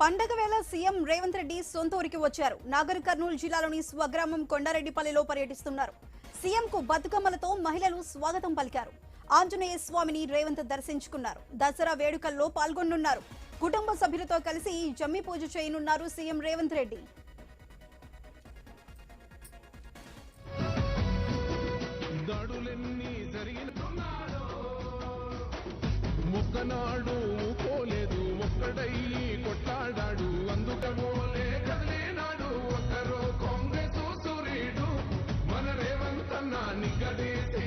పండగ వేళ సీఎం రేవంత్ రెడ్డి సొంత ఊరికి వచ్చారు. నాగర్ కర్నూలు జిల్లాలోని స్వగ్రామం కొండారెడ్డిపల్లిలో పర్యటిస్తున్నారు. సీఎంకు బతుకమ్మలతో మహిళలు స్వాగతం పలికారు. ఆంజనేయ స్వామిని రేవంత్ దర్శించుకున్నారు. దసరా వేడుకల్లో పాల్గొనున్నారు. కుటుంబ సభ్యులతో కలిసి జమ్మి పూజ చేయనున్నారు సీఎం రేవంత్ రెడ్డి. మొక్కనాడు పోలేదు ఒక్కడై కొట్లాడాడు అందుకమోలే కదిలేనాడు ఒక్కరో కాంగ్రెస్ సూర్యుడు మన రేవంత్ అన్న నిగదీసి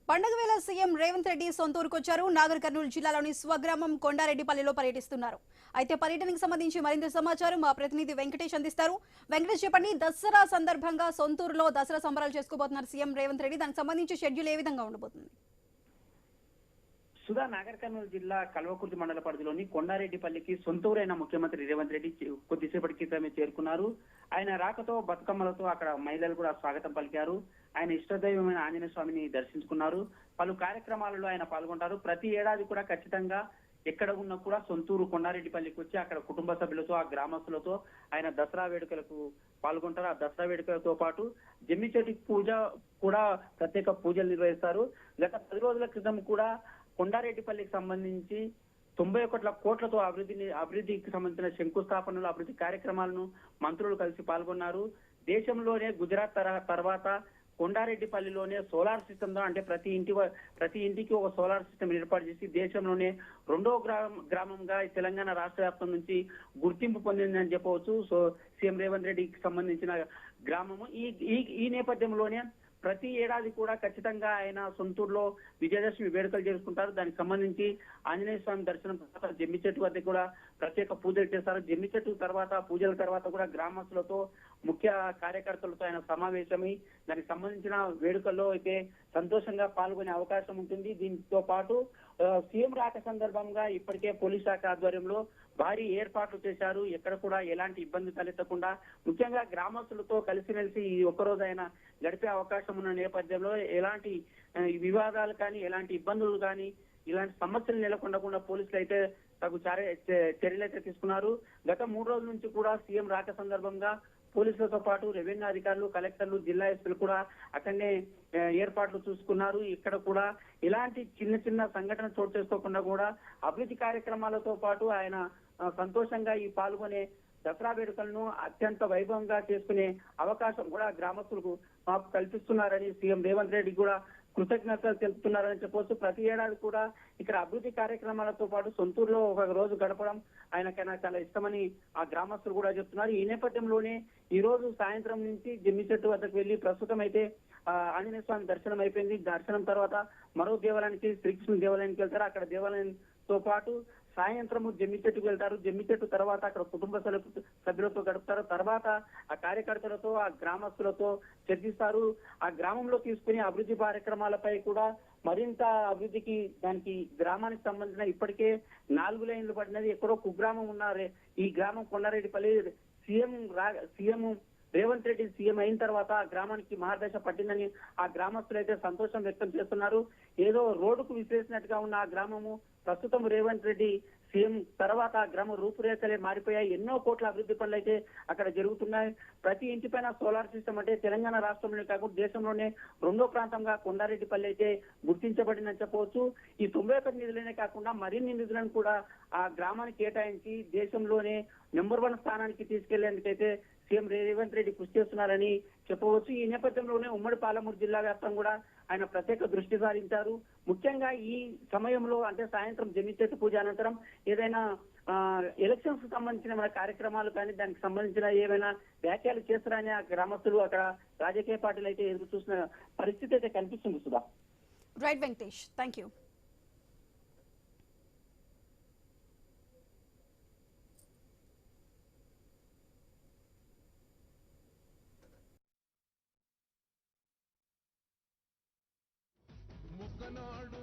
పండగ వేళ సీఎం రేవంత్ రెడ్డి సొంత ఊరుకొచ్చారు. నాగర్ కర్నూలు జిల్లాలోని స్వగ్రామం కొండారెడ్డిపల్లిలో పర్యటిస్తున్నారు. అయితే పర్యటనకు సంబంధించి మరింత సమాచారం మా ప్రతినిధి వెంకటేష్ అందిస్తారు. వెంకటేష్, చెప్పండి, దసరా సందర్భంగా సొంతూరులో దసరా సంబరాలు చేసుకోబోతున్నారు సీఎం రేవంత్ రెడ్డి. దానికి సంబంధించి షెడ్యూల్ ఏ విధంగా ఉండబోతుంది? సుధా, నాగర్ కర్నూలు జిల్లా కల్వకుర్తి మండల పరిధిలోని కొండారెడ్డిపల్లికి సొంతూరైన ముఖ్యమంత్రి రేవంత్ రెడ్డి కొద్దిసేపటి క్రితమే చేరుకున్నారు. ఆయన రాకతో బతుకమ్మలతో అక్కడ మహిళలు కూడా స్వాగతం పలికారు. ఆయన ఇష్టదైవమైన ఆంజనేయ స్వామిని దర్శించుకున్నారు. పలు కార్యక్రమాలలో ఆయన పాల్గొంటారు. ప్రతి ఏడాది కూడా ఖచ్చితంగా ఎక్కడ ఉన్నా కూడా సొంతూరు కొండారెడ్డిపల్లికి వచ్చి అక్కడ కుటుంబ సభ్యులతో ఆ గ్రామస్తులతో ఆయన దసరా వేడుకలకు పాల్గొంటారు. ఆ దసరా వేడుకలతో పాటు జమ్మి చెట్టు పూజ కూడా ప్రత్యేక పూజలు నిర్వహిస్తారు. గత 10 రోజుల క్రితం కూడా కొండారెడ్డిపల్లికి సంబంధించి 91 కోట్లతో అభివృద్ధికి సంబంధించిన శంకుస్థాపనలు, అభివృద్ధి కార్యక్రమాలను మంత్రులు కలిసి పాల్గొన్నారు. దేశంలోనే గుజరాత్ తర్వాత కొండారెడ్డిపల్లిలోనే సోలార్ సిస్టమ్ తో, అంటే ప్రతి ఇంటికి ఒక సోలార్ సిస్టమ్ ఏర్పాటు చేసి దేశంలోనే 2వ గ్రామంగా తెలంగాణ రాష్ట్ర వ్యాప్తం నుంచి గుర్తింపు పొందిందని చెప్పవచ్చు. సో సీఎం రేవంత్ రెడ్డికి సంబంధించిన గ్రామము ఈ నేపథ్యంలోనే ప్రతి ఏడాది కూడా ఖచ్చితంగా ఆయన సొంతూరులో విజయదశమి వేడుకలు చేసుకుంటారు. దానికి సంబంధించి ఆంజనేయ స్వామి దర్శనం తర్వాత జమ్మి చెట్టు వద్ద కూడా ప్రత్యేక పూజలు చేస్తారు. జమ్మి చెట్టు తర్వాత పూజల తర్వాత కూడా గ్రామస్తులతో, ముఖ్య కార్యకర్తలతో ఆయన సమావేశమై దానికి సంబంధించిన వేడుకల్లో అయితే సంతోషంగా పాల్గొనే అవకాశం ఉంటుంది. దీంతో పాటు సీఎం రాక సందర్భంగా ఇప్పటికే పోలీస్ శాఖ ఆధ్వర్యంలో భారీ ఏర్పాట్లు చేశారు. ఎక్కడ కూడా ఎలాంటి ఇబ్బంది తలెత్తకుండా ముఖ్యంగా గ్రామస్తులతో కలిసిమెలిసి ఈ ఒక్కరోజు ఆయన గడిపే అవకాశం ఉన్న నేపథ్యంలో ఎలాంటి వివాదాలు కానీ, ఎలాంటి ఇబ్బందులు కానీ, ఇలాంటి సమస్యలు నెలకొండకుండా పోలీసులు అయితే తగు చర్యలు అయితే తీసుకున్నారు. గత 3 రోజుల నుంచి కూడా సీఎం రాక సందర్భంగా పోలీసులతో పాటు రెవెన్యూ అధికారులు, కలెక్టర్లు, జిల్లా ఎస్పీలు కూడా అక్కడనే ఏర్పాట్లు చూసుకున్నారు. ఇక్కడ కూడా ఇలాంటి చిన్న సంఘటన చోటు చేసుకోకుండా కూడా అభివృద్ధి కార్యక్రమాలతో పాటు ఆయన సంతోషంగా ఈ పాల్గొనే దసరా వేడుకలను అత్యంత వైభవంగా చేసుకునే అవకాశం కూడా గ్రామస్తులకు మాకు కల్పిస్తున్నారని సీఎం రేవంత్ రెడ్డి కూడా కృతజ్ఞతలు తెలుపుతున్నారని చెప్పవచ్చు. ప్రతి ఏడాది కూడా ఇక్కడ అభివృద్ధి కార్యక్రమాలతో పాటు సొంతూరులో ఒక రోజు గడపడం ఆయనకైనా చాలా ఇష్టమని ఆ గ్రామస్తులు కూడా చెప్తున్నారు. ఈ నేపథ్యంలోనే ఈ రోజు సాయంత్రం నుంచి జమ్మి చెట్టు వద్దకు వెళ్లి ప్రస్తుతం అయితే ఆంజనేయ స్వామి దర్శనం అయిపోయింది. దర్శనం తర్వాత మరో దేవాలయానికి, శ్రీకృష్ణ దేవాలయానికి వెళ్తారు. అక్కడ దేవాలయంతో పాటు సాయంత్రం జమ్మి చెట్టుకు వెళ్తారు. జమ్మి చెట్టు తర్వాత అక్కడ కుటుంబ సభ్యులతో గడుపుతారు. తర్వాత ఆ కార్యకర్తలతో, ఆ గ్రామస్తులతో చర్చిస్తారు. ఆ గ్రామంలో తీసుకునే అభివృద్ధి కార్యక్రమాలపై కూడా మరింత అభివృద్ధికి, దానికి గ్రామానికి సంబంధించిన ఇప్పటికే 4 లైన్లు పడినది. ఎక్కడో కుగ్రామం ఉన్నారు. ఈ గ్రామం కొండారెడ్డిపల్లి సీఎం రేవంత్ రెడ్డి సీఎం అయిన తర్వాత ఆ గ్రామానికి మహాదశ పట్టిందని ఆ గ్రామస్తులు అయితే సంతోషం వ్యక్తం చేస్తున్నారు. ఏదో రోడ్డుకు విసిరేసినట్టుగా ఉన్న ఆ గ్రామము ప్రస్తుతం రేవంత్ రెడ్డి సీఎం తర్వాత ఆ గ్రామ రూపురేఖలే మారిపోయాయి. ఎన్నో కోట్ల అభివృద్ధి పనులు అయితే అక్కడ జరుగుతున్నాయి. ప్రతి ఇంటిపైన సోలార్ సిస్టమ్, అంటే తెలంగాణ రాష్ట్రంలోనే కాకుండా దేశంలోనే 2వ ప్రాంతంగా కొండారెడ్డిపల్లి అయితే గుర్తించబడిందని చెప్పవచ్చు. ఈ 91 నిధులనే కాకుండా మరిన్ని నిధులను కూడా ఆ గ్రామానికి కేటాయించి దేశంలోనే నెంబర్ 1 స్థానానికి తీసుకెళ్లేందుకైతే సీఎం రేవంత్ రెడ్డి కృషి చేస్తున్నారని చెప్పవచ్చు. ఈ నేపథ్యంలోనే ఉమ్మడి పాలమూరు జిల్లా వ్యాప్తంగా కూడా ఆయన ప్రత్యేక దృష్టి సారించారు. ముఖ్యంగా ఈ సమయంలో అంటే సాయంత్రం జమిచేత పూజ అనంతరం ఏదైనా ఎలక్షన్స్ కు సంబంధించిన మన కార్యక్రమాలు కానీ దానికి సంబంధించిన ఏమైనా వ్యాఖ్యలు చేస్తారని ఆ గ్రామస్తులు అక్కడ రాజకీయ పార్టీలు అయితే ఎదురు చూసిన పరిస్థితి అయితే కనిపిస్తుంది Sudha. Right Venkatesh, thank you. ముక్కనాడు